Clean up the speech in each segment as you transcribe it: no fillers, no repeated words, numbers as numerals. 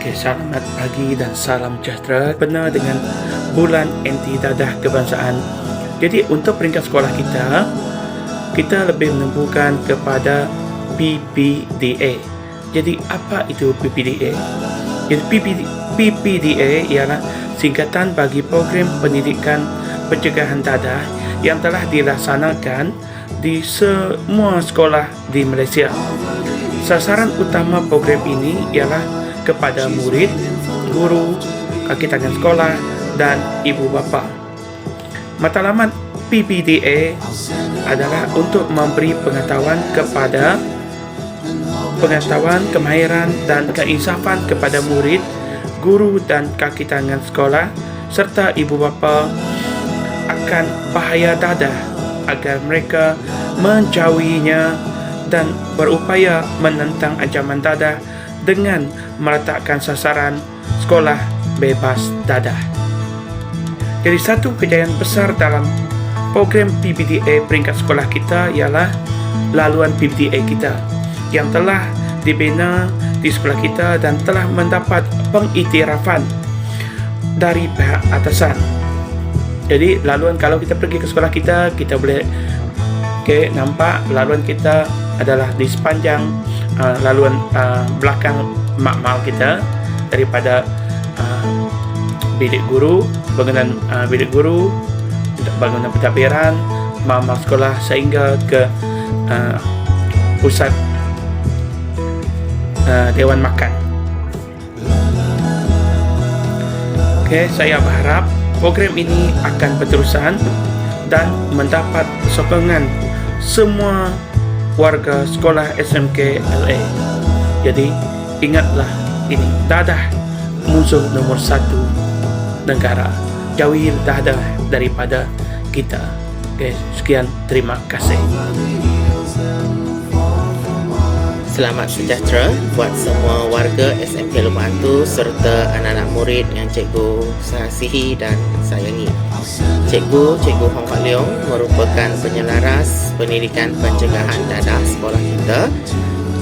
Okay, selamat pagi dan salam sejahtera. Benar dengan bulan anti dadah kebangsaan. Jadi untuk peringkat sekolah kita lebih menemukan kepada PPDA. Jadi apa itu PPDA? Jadi PPDA ialah singkatan bagi program pendidikan pencegahan dadah yang telah dilaksanakan di semua sekolah di Malaysia. Sasaran utama program ini ialah kepada murid, guru, kaki tangan sekolah dan ibu bapa. Matlamat PPDA adalah untuk memberi pengetahuan, kemahiran dan keinsafan kepada murid, guru dan kaki tangan sekolah serta ibu bapa akan bahaya dadah agar mereka menjauhinya dan berupaya menentang ancaman dadah dengan meletakkan sasaran sekolah bebas dadah. Jadi satu kejayaan besar dalam program PPDA peringkat sekolah kita ialah laluan PPDA kita yang telah dibina di sekolah kita dan telah mendapat pengiktirafan dari pihak atasan. Jadi laluan, kalau kita pergi ke sekolah kita boleh nampak laluan kita adalah di sepanjang laluan belakang makmal kita, daripada bilik guru, bangunan bilik guru, bangunan pentadbiran, makmal sekolah sehingga ke pusat dewan makan. Okey, saya berharap program ini akan berterusan dan mendapat sokongan semua warga sekolah SMK LA. Jadi ingatlah ini, dadah musuh nomor satu negara. Jauhi dadah daripada kita. Okay, sekian, terima kasih. Selamat sejahtera buat semua warga SMK Lubang Hantu serta anak-anak murid yang cikgu kasihi dan sayangi. Cikgu Hong Fat Leong merupakan penyelaras pendidikan pencegahan dadah sekolah kita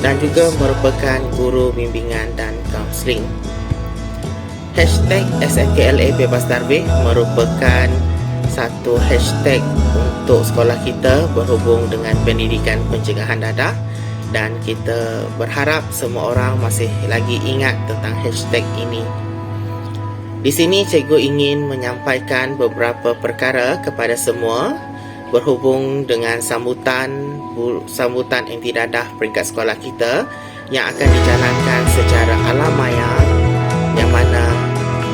dan juga merupakan guru bimbingan dan kaunseling. Hashtag SMKLA Bebas Darveh merupakan satu hashtag untuk sekolah kita berhubung dengan pendidikan pencegahan dadah, dan kita berharap semua orang masih lagi ingat tentang hashtag ini. Di sini cikgu ingin menyampaikan beberapa perkara kepada semua berhubung dengan sambutan anti dadah peringkat sekolah kita yang akan dijalankan secara alam maya, yang mana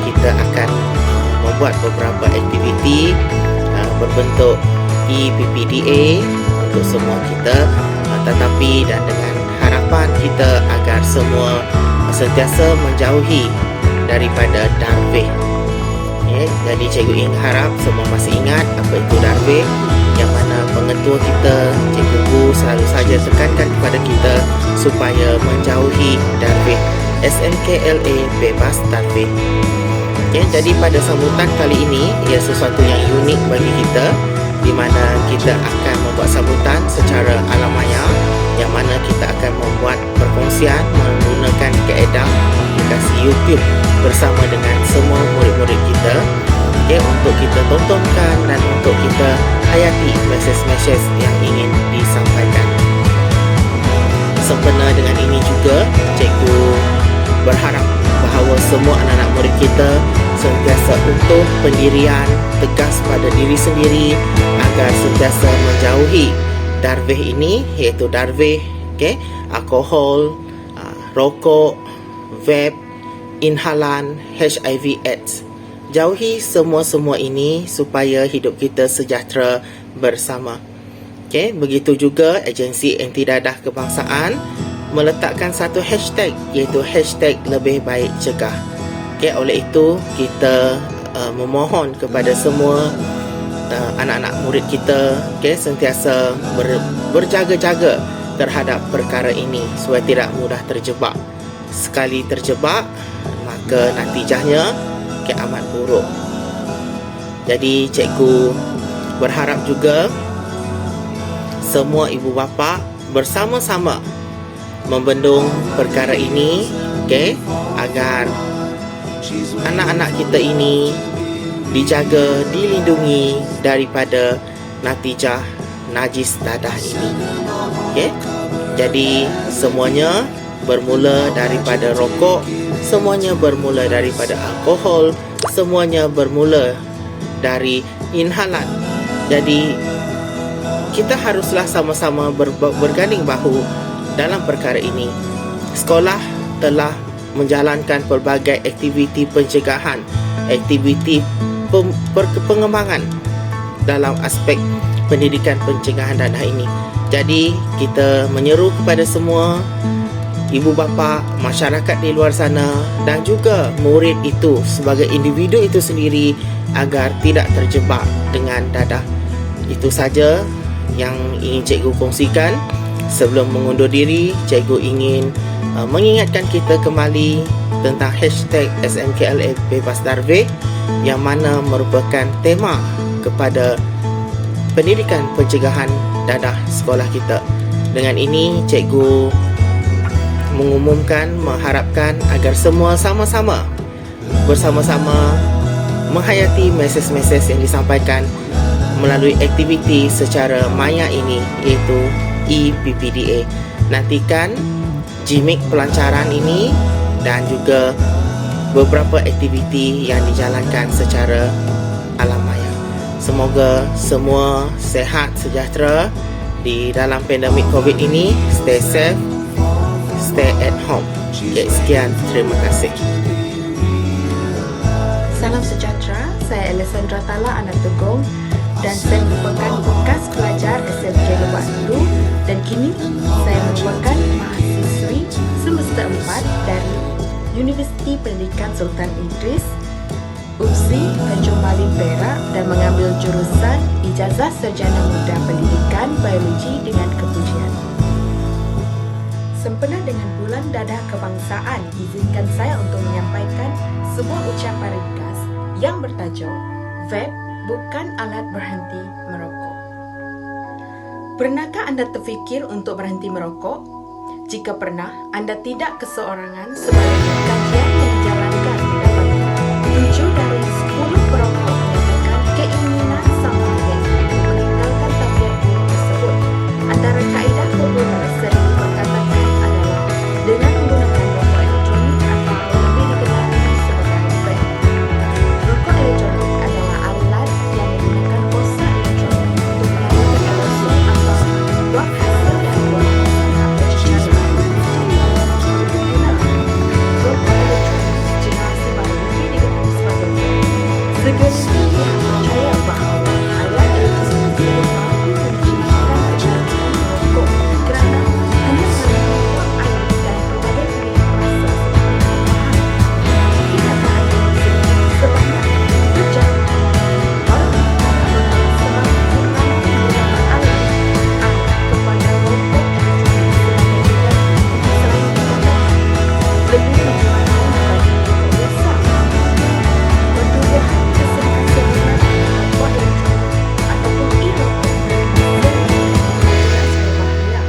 kita akan membuat beberapa aktiviti berbentuk PPDA untuk semua kita, tetapi dan dengan harapan kita agar semua sentiasa menjauhi daripada darveh. Jadi cikgu ingin harap semua masih ingat apa itu darveh, yang mana pengetua kita, Cikgu Bu, selalu saja tekankan kepada kita supaya menjauhi darveh. SMKLA Bebas Darveh. Jadi pada sambutan kali ini ia sesuatu yang unik bagi kita, di mana kita akan membuat sambutan secara alam maya, yang mana kita akan membuat perkongsian menggunakan kaedah aplikasi YouTube bersama dengan semua murid-murid kita, untuk kita tontonkan dan untuk kita hayati mesej-mesej yang ingin disampaikan. Sempena dengan ini juga, cikgu berharap bahawa semua anak-anak murid kita sentiasa utuh pendirian, tegas pada diri sendiri agar sentiasa menjauhi darveh ini, iaitu darveh, alkohol, rokok, vape, inhalan, HIV/AIDS. Jauhi semua ini supaya hidup kita sejahtera bersama. Begitu juga agensi anti dadah kebangsaan meletakkan satu hashtag, iaitu hashtag lebih baik cegah. Oleh itu kita memohon kepada semua anak-anak murid kita sentiasa berjaga-jaga terhadap perkara ini supaya tidak mudah terjebak. Sekali terjebak, maka natijahnya amat buruk. Jadi cikgu berharap juga semua ibu bapa bersama-sama membendung perkara ini okey, agar anak-anak kita ini dijaga, dilindungi daripada natijah najis dadah ini. Okey. Jadi semuanya bermula daripada rokok, semuanya bermula daripada alkohol, semuanya bermula dari inhalan. Jadi kita haruslah sama-sama berganding bahu dalam perkara ini. Sekolah telah menjalankan pelbagai aktiviti pencegahan, aktiviti pengembangan dalam aspek pendidikan pencegahan dadah ini. Jadi kita menyeru kepada semua ibu bapa, masyarakat di luar sana dan juga murid itu sebagai individu itu sendiri agar tidak terjebak dengan dadah. Itu saja yang ingin cikgu kongsikan. Sebelum mengundur diri, cikgu ingin mengingatkan kita kembali tentang hashtag SMKLA Bebas Darveh yang mana merupakan tema kepada pendidikan pencegahan dadah sekolah kita. Dengan ini, cikgu mengumumkan, mengharapkan agar semua sama-sama bersama-sama menghayati mesej-mesej yang disampaikan melalui aktiviti secara maya ini, iaitu EPPDA. Nantikan jimik pelancaran ini dan juga beberapa aktiviti yang dijalankan secara alam maya. Semoga semua sehat sejahtera di dalam pandemik COVID ini. Stay safe, stay at home. Okay, sekian, terima kasih. Salam sejahtera, saya Alessandra Tala Anak Tegung dan saya merupakan bekas pelajar SMK Lebak Antu dan kini saya merupakan mahasiswi semester 4 dari Universiti Pendidikan Sultan Idris, UPSI, Tanjung Malim, Perak dan mengambil jurusan Ijazah Sarjana Muda Pendidikan Biologi dengan kepujian. Sempena dengan Bulan Dadah Kebangsaan, izinkan saya untuk menyampaikan sebuah ucapan ringkas yang bertajuk Vape bukan alat berhenti merokok. Pernahkah anda terfikir untuk berhenti merokok? Jika pernah, anda tidak keseorangan sebaliknya kajian yang dijalankan mendapati 7 dari 10 perokok menyatakan keinginan sama yaitu meninggalkan tabiat buruk tersebut. Antara kaedah populer sering diperkatakan adalah dengan menggunakan rokok elektronik atau lebih dikenal sebagai vape. Rokok elektronik adalah alat yang menggunakan kosa elektronik untuk menyalurkan aerosol atau buang hasil dan buang asap bercecair. Rokok elektronik generasi baru lebih dikenal sebagai vape. Segelintir pihak percaya bahawa alat elektronik tersebut mampu menghilangkan kecanduan merokok kerana hanya membuang air dan berbagai pilihan rasa seperti bahan. Kenyataan ini sebanyak berjaya orang semakin kurang menggunakan air kepada rokok elektronik sebagai pilihan selain dikatakan lebih menyenangkan bagi rokok biasa. Pertumbuhan keseluruhan rokok elektronik ataupun e-rokok berbahaya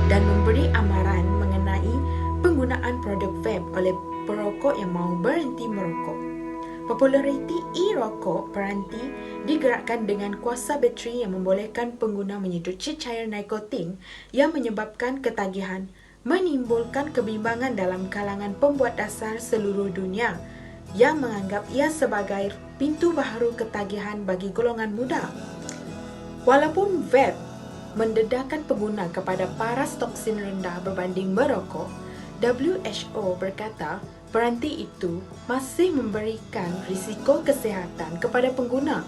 dan memberi amaran mengenai penggunaan produk vape oleh perokok yang mahu berhenti merokok. Populariti e-rokok peranti digerakkan dengan kuasa bateri yang membolehkan pengguna menyedut cecair nikotin yang menyebabkan ketagihan, menimbulkan kebimbangan dalam kalangan pembuat dasar seluruh dunia yang menganggap ia sebagai pintu baharu ketagihan bagi golongan muda. Walaupun vape mendedahkan pengguna kepada paras toksin rendah berbanding merokok, WHO berkata peranti itu masih memberikan risiko kesihatan kepada pengguna.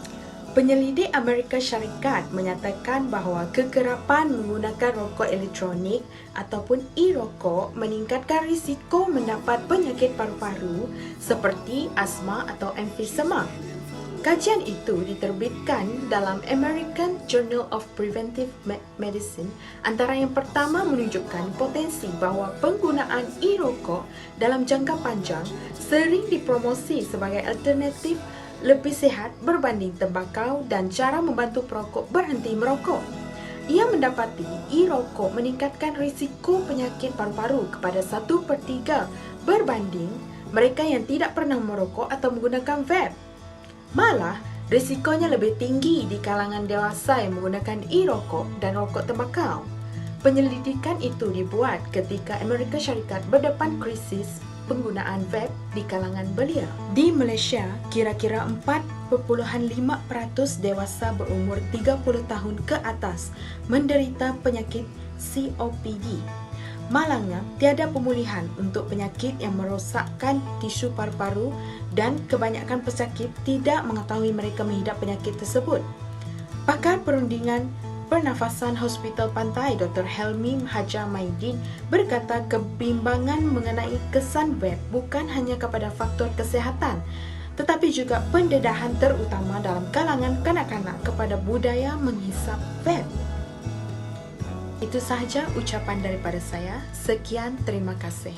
Penyelidik Amerika Syarikat menyatakan bahawa kekerapan menggunakan rokok elektronik ataupun e-rokok meningkatkan risiko mendapat penyakit paru-paru seperti asma atau emfisema. Kajian itu diterbitkan dalam American Journal of Preventive Medicine. Antara yang pertama menunjukkan potensi bahawa penggunaan e-rokok dalam jangka panjang sering dipromosi sebagai alternatif lebih sihat berbanding tembakau dan cara membantu perokok berhenti merokok. Ia mendapati e-rokok meningkatkan risiko penyakit paru-paru kepada 1/3 berbanding mereka yang tidak pernah merokok atau menggunakan vape. Malah, risikonya lebih tinggi di kalangan dewasa yang menggunakan e-rokok dan rokok tembakau. Penyelidikan itu dibuat ketika Amerika Syarikat berdepan krisis penggunaan vape di kalangan belia. Di Malaysia, kira-kira 4.5% dewasa berumur 30 tahun ke atas menderita penyakit COPD. Malangnya, tiada pemulihan untuk penyakit yang merosakkan tisu paru-paru dan kebanyakan pesakit tidak mengetahui mereka mengidap penyakit tersebut. Pakar perundingan pernafasan Hospital Pantai Dr. Helmi Hajar Maidin berkata kebimbangan mengenai kesan vape bukan hanya kepada faktor kesihatan tetapi juga pendedahan terutama dalam kalangan kanak-kanak kepada budaya menghisap vape. Itu sahaja ucapan daripada saya. Sekian, terima kasih.